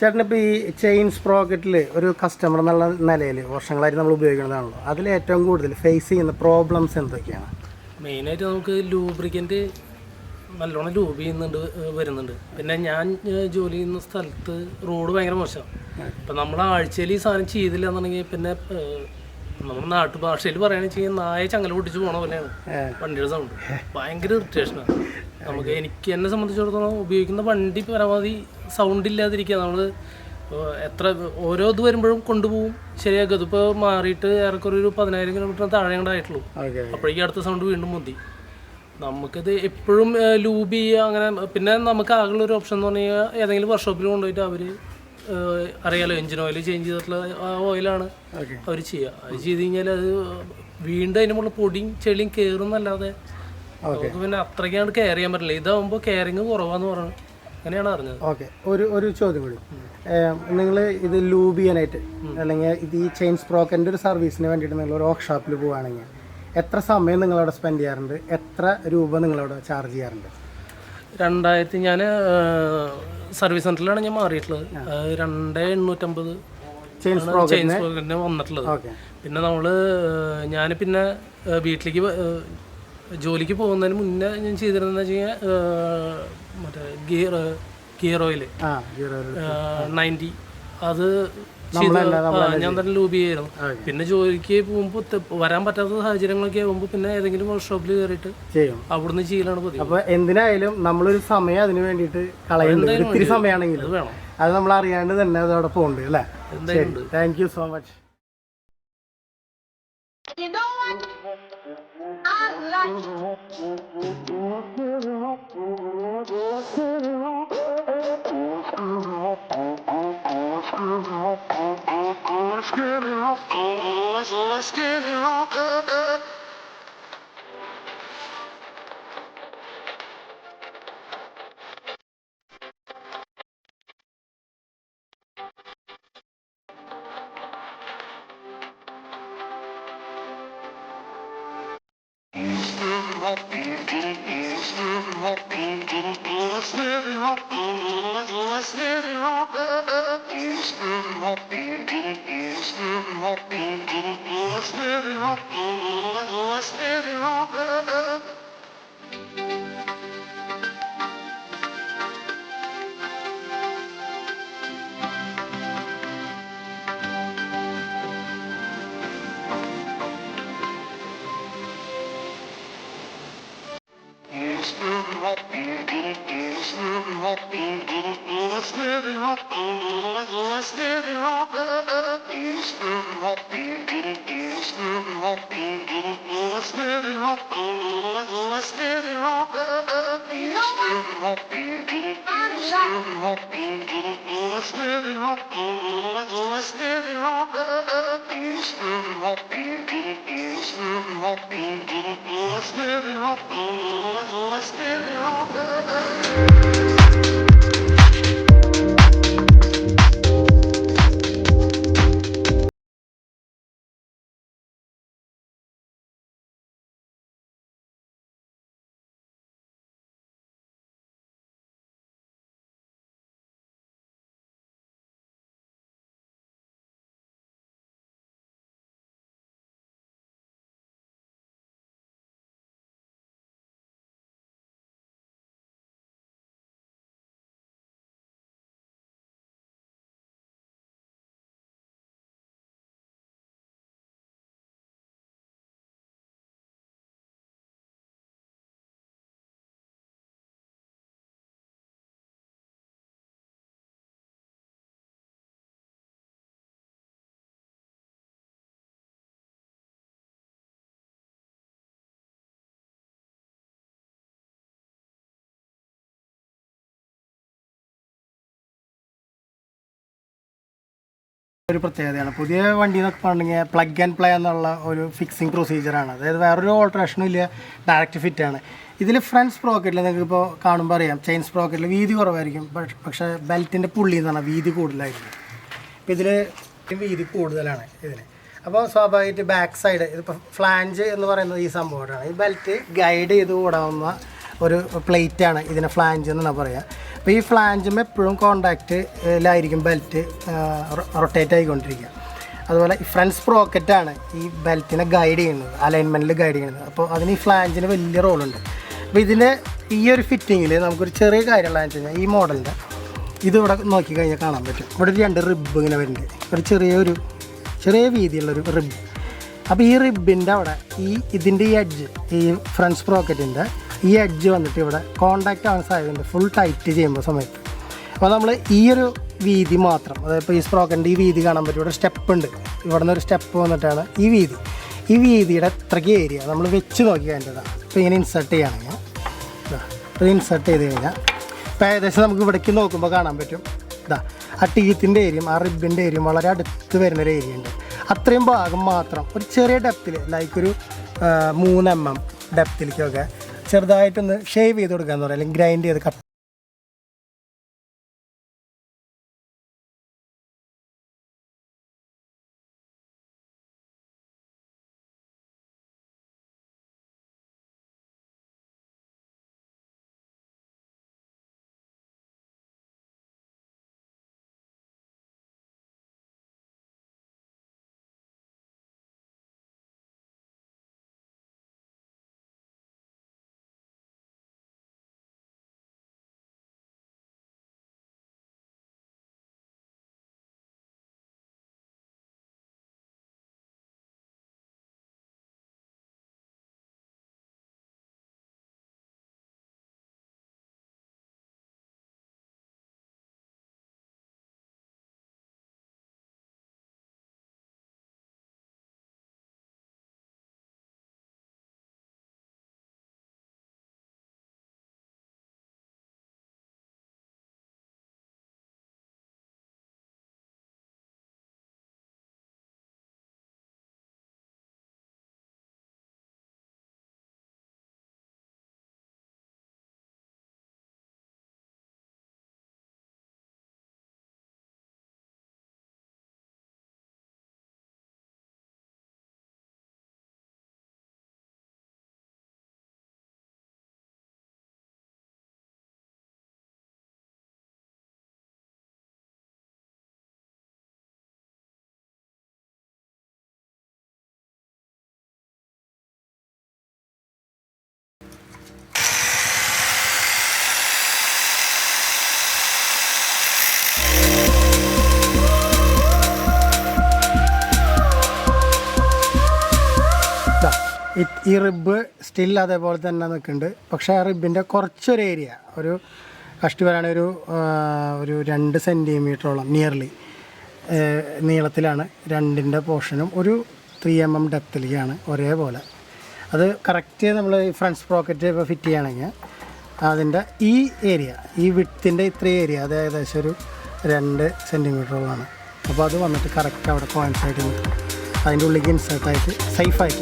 ചേട്ടനിപ്പോൾ ഈ ചെയിൻ സ്പ്രോക്കറ്റിൽ ഒരു കസ്റ്റമർ എന്നുള്ള നിലയിൽ വർഷങ്ങളായിട്ട് നമ്മൾ ഉപയോഗിക്കുന്നതാണല്ലോ, അതിൽ ഏറ്റവും കൂടുതൽ ഫേസ് ചെയ്യുന്ന പ്രോബ്ലംസ് എന്തൊക്കെയാണ്? മെയിനായിട്ട് നമുക്ക് ലൂബ്രിക്കൻ്റ് നല്ലോണം ലൂബ് ചെയ്യുന്നുണ്ട് വരുന്നുണ്ട്. പിന്നെ ഞാൻ ജോലി ചെയ്യുന്ന സ്ഥലത്ത് റോഡ് ഭയങ്കര മോശമാണ്. ഇപ്പം നമ്മൾ ആഴ്ചയിൽ ഈ സാധനം ചെയ്തില്ല എന്നുണ്ടെങ്കിൽ പിന്നെ നമ്മുടെ നാട്ടുഭാഷയിൽ പറയുകയാണെന്ന് വെച്ചാൽ നായ ചങ്ങല പൊട്ടിച്ച് പോണ പോലെയാണ് വണ്ടിയുടെ സൗണ്ട്. ഭയങ്കര ഇറിറ്റേഷനാണ് നമുക്ക്. എനിക്ക് എന്നെ സംബന്ധിച്ചിടത്തോളം ഉപയോഗിക്കുന്ന വണ്ടി പരമാവധി സൗണ്ട് ഇല്ലാതിരിക്കുക. നമ്മൾ എത്ര ഓരോ ഇത് വരുമ്പോഴും കൊണ്ടുപോകും, ശരിയാക്കും. അതിപ്പോൾ മാറിയിട്ട് ഏറെക്കുറെ ഒരു 10,000 കിലോമീറ്റർ താഴെ കൊണ്ടായിട്ടുള്ളൂ. അപ്പോഴേക്കും അടുത്ത സൗണ്ട് വീണ്ടും മുന്തി. നമുക്കിത് എപ്പോഴും ലൂബ് ചെയ്യുക അങ്ങനെ. പിന്നെ നമുക്ക് ആകെയുള്ള ഒരു ഓപ്ഷൻ എന്ന് പറഞ്ഞു കഴിഞ്ഞാൽ ഏതെങ്കിലും വർക്ക്ഷോപ്പിൽ കൊണ്ടുപോയിട്ട് അവർ അറിയാലോ എഞ്ചിൻ ഓയിൽ ചേഞ്ച് ചെയ്തിട്ടുള്ള ആ ഓയിലാണ് അവർ ചെയ്യുക. അത് ചെയ്ത് കഴിഞ്ഞാൽ അത് വീണ്ടും അതിനുള്ള പൊടിയും ചെളിയും കയറുന്നല്ലാതെ നമുക്ക് പിന്നെ അത്രയ്ക്കാണ് കെയർ ചെയ്യാൻ പറ്റില്ല. ഇതാകുമ്പോൾ കെയറിങ് കുറവാന്ന് പറഞ്ഞു അങ്ങനെയാണ് അറിഞ്ഞത്. ഓക്കെ, ഒരു ചോദ്യം കൂടി. നിങ്ങൾ ഇത് ലൂബ് ചെയ്യാനായിട്ട് അല്ലെങ്കിൽ ഇത് ഈ ചെയിൻ സ്പ്രോക്കറ്റിൻ്റെ ഒരു സർവീസിന് വേണ്ടിയിട്ട് നിങ്ങൾ ഒരു വർക്ക്ഷോപ്പിൽ പോവുകയാണെങ്കിൽ എത്ര സമയം നിങ്ങളവിടെ സ്പെൻഡ് ചെയ്യാറുണ്ട്? എത്ര രൂപ നിങ്ങളവിടെ ചാർജ് ചെയ്യാറുണ്ട്? 2000 ഞാൻ സർവീസ് സെൻ്ററിലാണ് ഞാൻ മാറിയിട്ടുള്ളത്. 2850 ചെയിൻ സ്പ്രോക്കറ്റിന് വന്നിട്ടുള്ളത്. പിന്നെ ഞാൻ പിന്നെ വീട്ടിലേക്ക് ജോലിക്ക് പോകുന്നതിന് മുന്നേ ഞാൻ ചെയ്തിരുന്നതെന്ന് വെച്ച് കഴിഞ്ഞാൽ മറ്റേ ഗിയർ ഓയിൽ 90 അത് ഞാൻ തന്നെ ലൂബ് ചെയ്യായിരുന്നു. പിന്നെ ജോലിക്ക് പോകുമ്പോൾ വരാൻ പറ്റാത്ത സാഹചര്യങ്ങളൊക്കെ ആകുമ്പോൾ പിന്നെ ഏതെങ്കിലും വർക്ക്ഷോപ്പിൽ കയറിയിട്ട് ചെയ്യും. അവിടുന്ന് ചെയ്യലാണ് പതിവ്. അപ്പോൾ എന്തിനായാലും നമ്മളൊരു സമയം അതിന് വേണ്ടിയിട്ട് കളയുന്നത്, ഇത്തിരി സമയമാണെങ്കിൽ അത് വേണം. അത് നമ്മൾ അറിയാണ്ട് തന്നെ അതോടെ പോകുന്നുണ്ട് അല്ലേ? എന്തായാലും thank you so much. Let's get it on. ഒരു പ്രത്യേകതയാണ് പുതിയ വണ്ടി എന്നൊക്കെ പറഞ്ഞിട്ടുണ്ടെങ്കിൽ പ്ലഗ് ആൻഡ് പ്ലേ എന്നുള്ള ഒരു ഫിക്സിങ് പ്രൊസീജിയറാണ്. അതായത് വേറൊരു ഓൾട്രേഷനും ഇല്ല, ഡയറക്റ്റ് ഫിറ്റാണ്. ഇതിൽ ഫ്രണ്ട് സ്പ്രോക്കറ്റിൽ നിങ്ങൾക്കിപ്പോൾ കാണുമ്പോൾ അറിയാം ചെയിൻ സ്പ്രോക്കറ്റിൽ വീതി കുറവായിരിക്കും, പക്ഷേ ബെൽറ്റിൻ്റെ പുള്ളി എന്ന് പറഞ്ഞാൽ വീതി കൂടുതലായിരിക്കും. ഇപ്പോൾ ഇതിൽ വീതി കൂടുതലാണ് ഇതിന്. അപ്പോൾ സ്വാഭാവികമായിട്ട് ബാക്ക് സൈഡ് ഇതിപ്പോൾ ഫ്ലാഞ്ച് എന്ന് പറയുന്നത് ഈ സംഭവമാണ്. ഈ ബെൽറ്റ് ഗൈഡ് ചെയ്ത് ഓടാവുന്ന ഒരു പ്ലേറ്റാണ് ഇതിനെ ഫ്ലാഞ്ച് എന്നാണ് പറയുക. അപ്പോൾ ഈ ഫ്ലാഞ്ചും എപ്പോഴും കോണ്ടാക്റ്റിലായിരിക്കും ബെൽറ്റ് റൊട്ടേറ്റ് ആയിക്കൊണ്ടിരിക്കുക. അതുപോലെ ഈ ഫ്രണ്ട് സ്പ്രോക്കറ്റാണ് ഈ ബെൽറ്റിനെ ഗൈഡ് ചെയ്യുന്നത്, അലൈൻമെൻറ്റിൽ ഗൈഡ് ചെയ്യുന്നത്. അപ്പോൾ അതിന് ഈ ഫ്ലാഞ്ചിന് വലിയ റോളുണ്ട്. അപ്പോൾ ഇതിൻ്റെ ഈ ഒരു ഫിറ്റിങ്ങിൽ നമുക്കൊരു ചെറിയ കാര്യമുള്ളതെന്ന് വെച്ച് കഴിഞ്ഞാൽ ഈ മോഡലിൻ്റെ ഇതിവിടെ നോക്കിക്കഴിഞ്ഞാൽ കാണാൻ പറ്റും. ഇവിടെ ഒരു 2 റിബ് ഇങ്ങനെ വരുന്നുണ്ട്, ഒരു ചെറിയ വീതിയുള്ളൊരു റിബ്. അപ്പോൾ ഈ റിബിൻ്റെ അവിടെ ഇതിൻ്റെ ഈ എഡ്ജ്, ഈ ഫ്രണ്ട് സ്പ്രോക്കറ്റിൻ്റെ ഈ എഡ്ജ് വന്നിട്ട് ഇവിടെ കോണ്ടാക്റ്റ് ആവാൻ സാധ്യതയുണ്ട് ഫുൾ ടൈറ്റ് ചെയ്യുമ്പോൾ സമയത്ത്. അപ്പോൾ നമ്മൾ ഈ ഒരു വീതി മാത്രം, അതായത് ഇപ്പോൾ ഈ സ്പ്രോക്കറ്റിൻ്റെ ഈ വീതി കാണാൻ പറ്റും. ഇവിടെ സ്റ്റെപ്പ് ഉണ്ട്, ഇവിടെ നിന്ന് ഒരു സ്റ്റെപ്പ് വന്നിട്ടാണ് ഈ വീതിയുടെ അത്രയ്ക്ക് ഏരിയ നമ്മൾ വെച്ച് നോക്കി കഴിഞ്ഞതാണ്. ഇപ്പോൾ ഇങ്ങനെ ഇൻസർട്ട് ചെയ്യുകയാണെങ്കിൽ ഇത് ഇൻസർട്ട് ചെയ്ത് കഴിഞ്ഞാൽ ഇപ്പോൾ ഏകദേശം നമുക്ക് ഇവിടേക്ക് നോക്കുമ്പോൾ കാണാൻ പറ്റും. ആ ടീത്തിൻ്റെ ഏരിയയും ആ റിബിൻ്റെ ഏരിയയും വളരെ അടുത്ത് വരുന്നൊരു ഏരിയ ഉണ്ട്. അത്രയും ഭാഗം മാത്രം ഒരു ചെറിയ ഡെപ്തിൽ, ലൈക്ക് ഒരു 3 mm ഡെപ്തിലേക്കൊക്കെ ചെറുതായിട്ടൊന്ന് ഷേവ് ചെയ്ത് കൊടുക്കുക എന്ന് പറയാം, അല്ലെങ്കിൽ ഗ്രൈൻഡ് ചെയ്ത് കട്ട്. ഈ റിബ് സ്റ്റിൽ അതേപോലെ തന്നെ നിൽക്കുന്നുണ്ട്. പക്ഷേ ആ റിബിൻ്റെ കുറച്ചൊരു ഏരിയ, ഒരു കഷ്ടി വരാണെങ്കിൽ ഒരു 2 സെൻറ്റിമീറ്ററോളം നിയർലി നീളത്തിലാണ് രണ്ടിൻ്റെ പോർഷനും ഒരു 3 mm ഡെപ്തിലേക്കാണ് ഒരേപോലെ. അത് കറക്റ്റ് നമ്മൾ ഈ ഫ്രണ്ട് സ്പ്രോക്കറ്റ് ഇപ്പോൾ ഫിറ്റ് ചെയ്യുകയാണെങ്കിൽ അതിൻ്റെ ഈ ഏരിയ, ഈ വിഡ്ത്തിൻ്റെ ഇത്രയും ഏരിയ, അത് ഏകദേശം ഒരു 2 സെൻറ്റിമീറ്ററോളമാണ്. അപ്പോൾ അത് വന്നിട്ട് കറക്റ്റ് അവിടെ കോയിൻസ് ആയിട്ട് നിൽക്കും, അതിൻ്റെ ഉള്ളിലേക്ക് ഇൻസേർട്ടായിട്ട് സേഫായിട്ട്.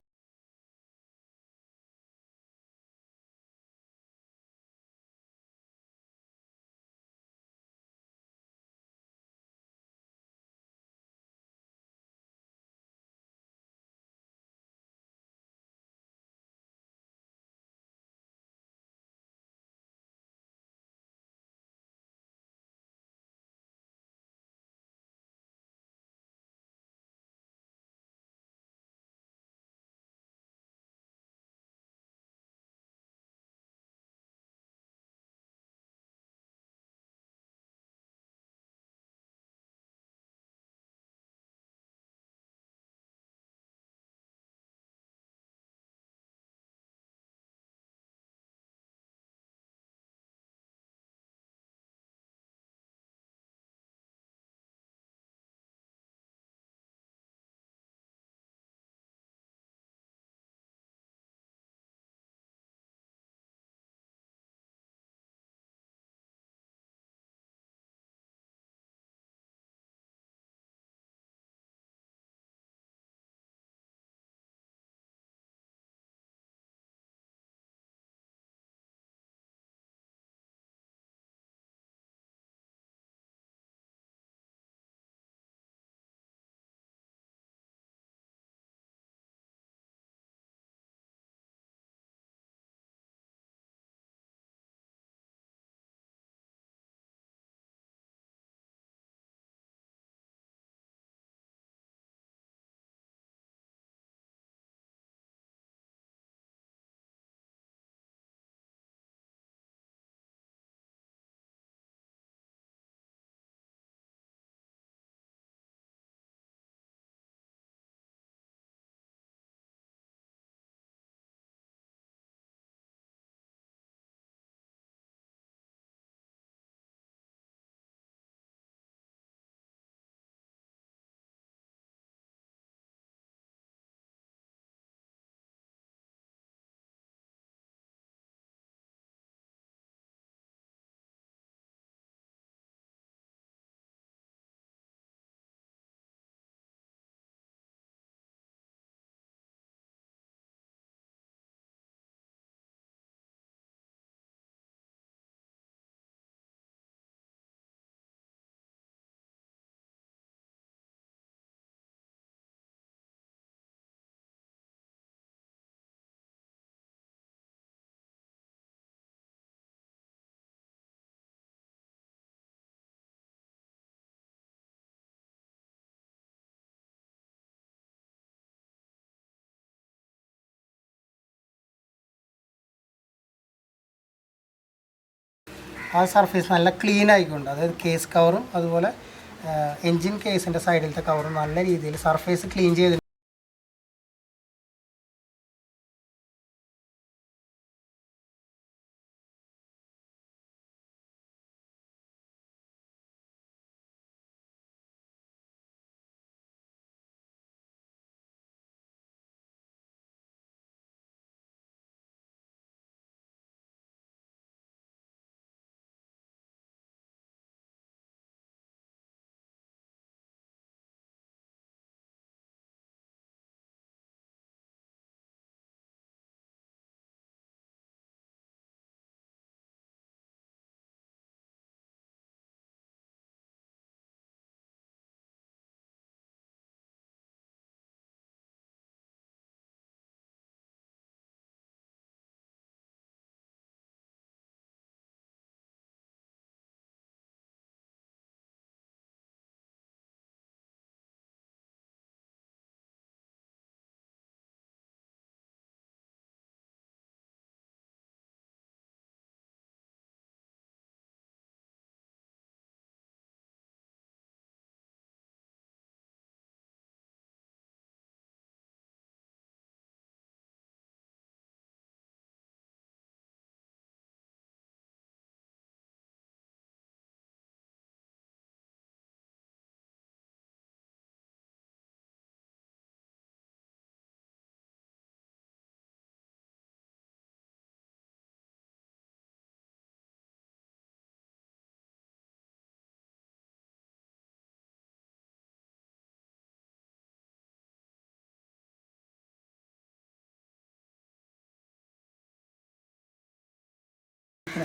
ആ സർഫേസ് നല്ല ക്ലീൻ ആയിക്കൊണ്ട്, അതായത് കേസ് കവറും അതുപോലെ എൻജിൻ കേസിൻ്റെ സൈഡിലത്തെ കവറും നല്ല രീതിയിൽ സർഫേസ് ക്ലീൻ ചെയ്ത്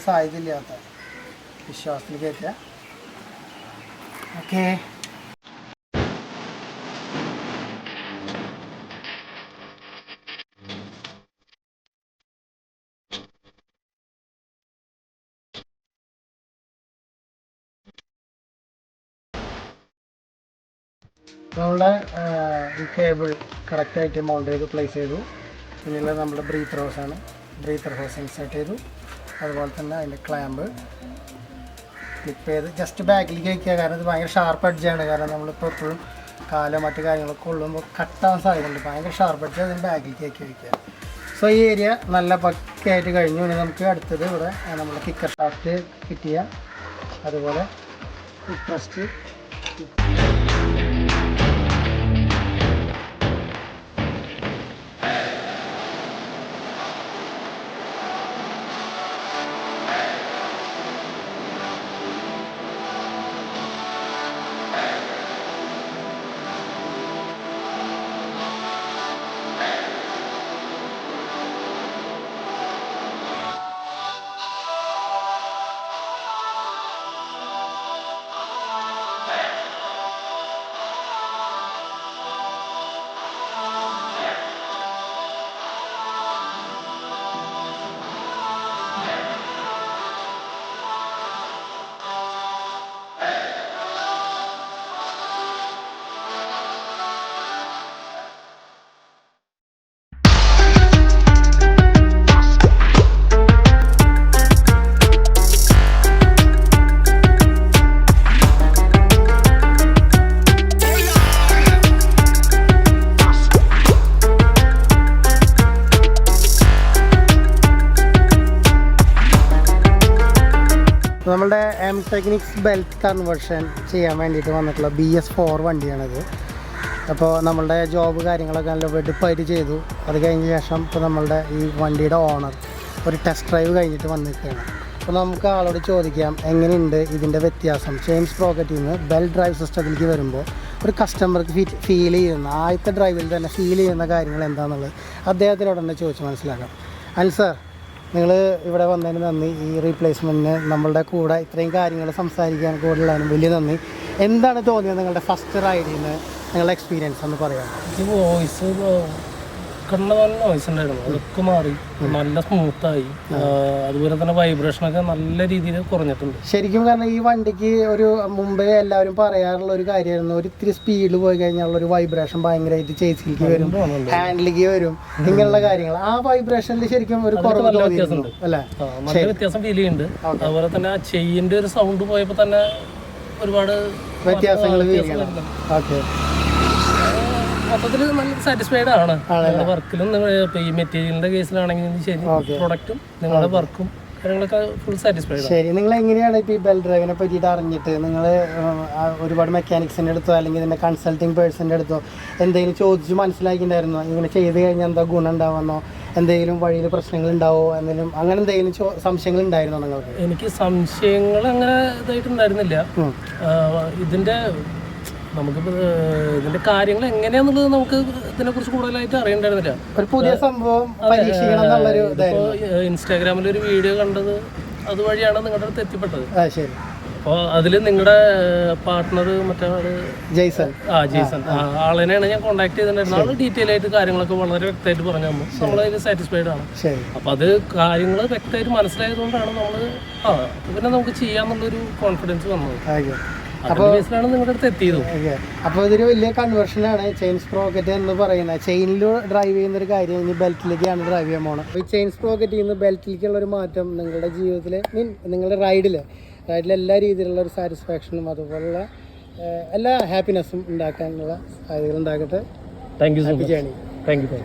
സാധ്യതയില്ലാത്ത വിശ്വാസത്തിൽ കയറ്റുക. ഓക്കെ, നമ്മളുടെ ഈ കേബിൾ കറക്റ്റായിട്ട് മൗണ്ട് ചെയ്ത് പ്ലേസ് ചെയ്തു. പിന്നെയുള്ള നമ്മുടെ ബ്രീത്തർ ഹോസാണ്, ബ്രീത്തർ ഹോസ് ഇൻസേർട്ട് ചെയ്തു. അതുപോലെ തന്നെ അതിൻ്റെ ക്ലാമ്പ് ക്ലിപ്പ് ചെയ്ത് ജസ്റ്റ് ബാക്കിലേക്ക് വയ്ക്കുക. കാരണം ഇത് ഭയങ്കര ഷാർപ്പ് എഡ്ജാണ്. കാരണം നമ്മളിപ്പോൾ എപ്പോഴും കാലോ മറ്റു കാര്യങ്ങളൊക്കെ കൊള്ളുമ്പോൾ കട്ടാൻ സാധ്യതയുണ്ട്. ഭയങ്കര ഷാർപ്പ് എഡ്ജ്, അതിന് ബാക്കിലേക്ക് വയ്ക്കുക. സോ ഈ ഏരിയ നല്ല പക്കയായിട്ട് കഴിഞ്ഞു. ഇനി നമുക്ക് അടുത്തത് ഇവിടെ നമ്മൾ കിക്കർ ഷാഫ്റ്റ് ഫിറ്റ് ചെയ്യാം. അതുപോലെ ഫുട്രസ്റ്റ് നമ്മളുടെ എം ടെക്നിക്സ് ബെൽറ്റ് കൺവേർഷൻ ചെയ്യാൻ വേണ്ടിയിട്ട് വന്നിട്ടുള്ള BS4 വണ്ടിയാണിത്. അപ്പോൾ നമ്മളുടെ ജോബ് കാര്യങ്ങളൊക്കെ നല്ല വെടുപ്പായിട്ട് ചെയ്തു. അത് കഴിഞ്ഞ ശേഷം ഇപ്പോൾ നമ്മളുടെ ഈ വണ്ടിയുടെ ഓണർ ഒരു ടെസ്റ്റ് ഡ്രൈവ് കഴിഞ്ഞിട്ട് വന്നിരിക്കുകയാണ്. അപ്പോൾ നമുക്ക് ആളോട് ചോദിക്കാം എങ്ങനെയുണ്ട് ഇതിൻ്റെ വ്യത്യാസം. ചെയിൻ സ്പ്രോക്കറ്റിൽ നിന്ന് ബെൽറ്റ് ഡ്രൈവ് സിസ്റ്റത്തിലേക്ക് വരുമ്പോൾ ഒരു കസ്റ്റമർക്ക് ഫീൽ ചെയ്യുന്ന ആദ്യത്തെ ഡ്രൈവിൽ തന്നെ ഫീൽ ചെയ്യുന്ന കാര്യങ്ങൾ എന്താണെന്നുള്ളത് അദ്ദേഹത്തിനോട് തന്നെ ചോദിച്ച് മനസ്സിലാക്കാം. അനിൽ സാർ, നിങ്ങൾ ഇവിടെ വന്നതിന് നന്ദി. ഈ റീപ്ലേസ്മെൻറ്റിന് നമ്മളുടെ കൂടെ ഇത്രയും കാര്യങ്ങൾ സംസാരിക്കാൻ കൂടുതലാണ് വലിയ നന്ദി. എന്താണ് തോന്നിയത് നിങ്ങളുടെ ഫസ്റ്റ് റൈഡിൽ നിന്ന് നിങ്ങളുടെ എക്സ്പീരിയൻസ് ഒന്ന് പറയാം? ഈ വോയിസ് കണ്ണ നല്ല നോയ്സ് ഉണ്ടായിരുന്നു, അതൊക്കെ മാറി നല്ല സ്മൂത്തായി. അതുപോലെ തന്നെ വൈബ്രേഷനൊക്കെ നല്ല രീതിയിൽ കുറഞ്ഞിട്ടുണ്ട്. ശരിക്കും കാരണം ഈ വണ്ടിക്ക് ഒരു മുമ്പേ എല്ലാവരും പറയാറുള്ള ഒരു കാര്യമായിരുന്നു, ഒരു ഇത്തിരി സ്പീഡിൽ പോയി കഴിഞ്ഞാൽ ഒരു വൈബ്രേഷൻ ഭയങ്കരമായിട്ട് ചേച്ചിലേക്ക് വരും, ഹാൻഡിലേക്ക് വരും, ഇങ്ങനെയുള്ള കാര്യങ്ങൾ. ആ വൈബ്രേഷനിൽ ശരിക്കും ഒരു കുറവ് തോന്നിയിട്ടുണ്ട് അല്ലേ? നല്ല വ്യത്യാസം ഫീൽ ചെയ്യുന്നുണ്ട്. അതുപോലെ തന്നെ ആ ചെയിൻ്റെ ഒരു സൗണ്ട് പോയപ്പോൾ തന്നെ ഒരുപാട് വ്യത്യാസങ്ങൾ. ഓക്കെ, മൊത്തത്തിൽ നല്ല സാറ്റിസ്ഫൈഡ് ആണ് നിങ്ങളുടെ വർക്കിലും. ഇപ്പൊ ഈ മെറ്റീരിയലിന്റെ കേസിലാണെങ്കിലും ശരി, പ്രൊഡക്റ്റും നിങ്ങളുടെ വർക്കും കാര്യങ്ങളൊക്കെ ഫുൾ സാറ്റിസ്ഫൈഡ്. ശരി, നിങ്ങൾ എങ്ങനെയാണ് ഇപ്പോൾ ഈ ബെൽ ഡ്രൈവിനെ പറ്റിയിട്ട് അറിഞ്ഞിട്ട് നിങ്ങൾ ഒരുപാട് മെക്കാനിക്സിൻ്റെ അടുത്തോ അല്ലെങ്കിൽ ഇതിൻ്റെ കൺസൾട്ടിങ് പേഴ്സൻ്റെ അടുത്തോ എന്തെങ്കിലും ചോദിച്ച് മനസ്സിലാക്കിയിട്ടുണ്ടായിരുന്നോ? ഇങ്ങനെ ചെയ്ത് കഴിഞ്ഞാൽ എന്താ ഗുണം ഉണ്ടാവുമെന്നോ, എന്തെങ്കിലും വഴിയിൽ പ്രശ്നങ്ങൾ ഉണ്ടാവോ, എന്തെങ്കിലും അങ്ങനെ എന്തെങ്കിലും സംശയങ്ങൾ ഉണ്ടായിരുന്നോ നിങ്ങൾക്ക്? എനിക്ക് സംശയങ്ങൾ അങ്ങനെ ഇതായിട്ടുണ്ടായിരുന്നില്ല. ഇതിന്റെ നമുക്കിപ്പോൾ ഇതിന്റെ കാര്യങ്ങൾ എങ്ങനെയാന്നുള്ളത് നമുക്ക് ഇതിനെക്കുറിച്ച് കൂടുതലായിട്ട് അറിയണ്ടായിരുന്നില്ല. ഒരു പുതിയ സംഭവം പരീക്ഷിക്കണം എന്നുള്ളൊരു ഇൻസ്റ്റാഗ്രാമിൽ ഒരു വീഡിയോ കണ്ടത് അതുവഴിയാണ് നിങ്ങളുടെ അടുത്ത് എത്തിപ്പെട്ടത്. ശരി. അപ്പോൾ അതിൽ നിങ്ങളുടെ പാർട്ട്ണർ മറ്റേ ജെയ്സൺ ആളിനെയാണ് ഞാൻ കോൺടാക്ട് ചെയ്തിട്ടുണ്ടായിരുന്നത്. ആൾ ഡീറ്റെയിൽ ആയിട്ട് കാര്യങ്ങളൊക്കെ വളരെ വ്യക്തമായിട്ട് പറഞ്ഞു തന്നു. നമ്മളതിൽ സാറ്റിസ്ഫൈഡ് ആണ്. അപ്പോൾ അത് കാര്യങ്ങൾ വ്യക്തമായിട്ട് മനസ്സിലായതുകൊണ്ടാണ് നമ്മൾ പിന്നെ നമുക്ക് ചെയ്യാന്നുള്ളൊരു കോൺഫിഡൻസ് വന്നത്. അപ്പോൾ നിങ്ങളുടെ അടുത്ത് എത്തിയത്. അപ്പോൾ ഇതൊരു വലിയ കൺവേർഷനാണ് ചെയിൻ സ്പ്രോക്കറ്റ് എന്ന് പറയുന്നത്. ചെയിനിൽ ഡ്രൈവ് ചെയ്യുന്ന ഒരു കാര്യം ഇനി ബെൽറ്റിലേക്കാണ് ഡ്രൈവ് ചെയ്യാൻ പോകുന്നത്. അപ്പോൾ ഈ ചെയിൻ സ്പ്രോക്കറ്റിൽ നിന്ന് ബെൽറ്റിലേക്കുള്ളൊരു മാറ്റം നിങ്ങളുടെ ജീവിതത്തിൽ നിങ്ങളുടെ റൈഡിൽ എല്ലാ രീതിയിലുള്ള ഒരു സാറ്റിസ്ഫാക്ഷനും അതുപോലുള്ള എല്ലാ ഹാപ്പിനെസ്സും ഉണ്ടാക്കാനുള്ള സാധ്യതകൾ ഉണ്ടാക്കട്ടെ. Thank you so much. Thank U.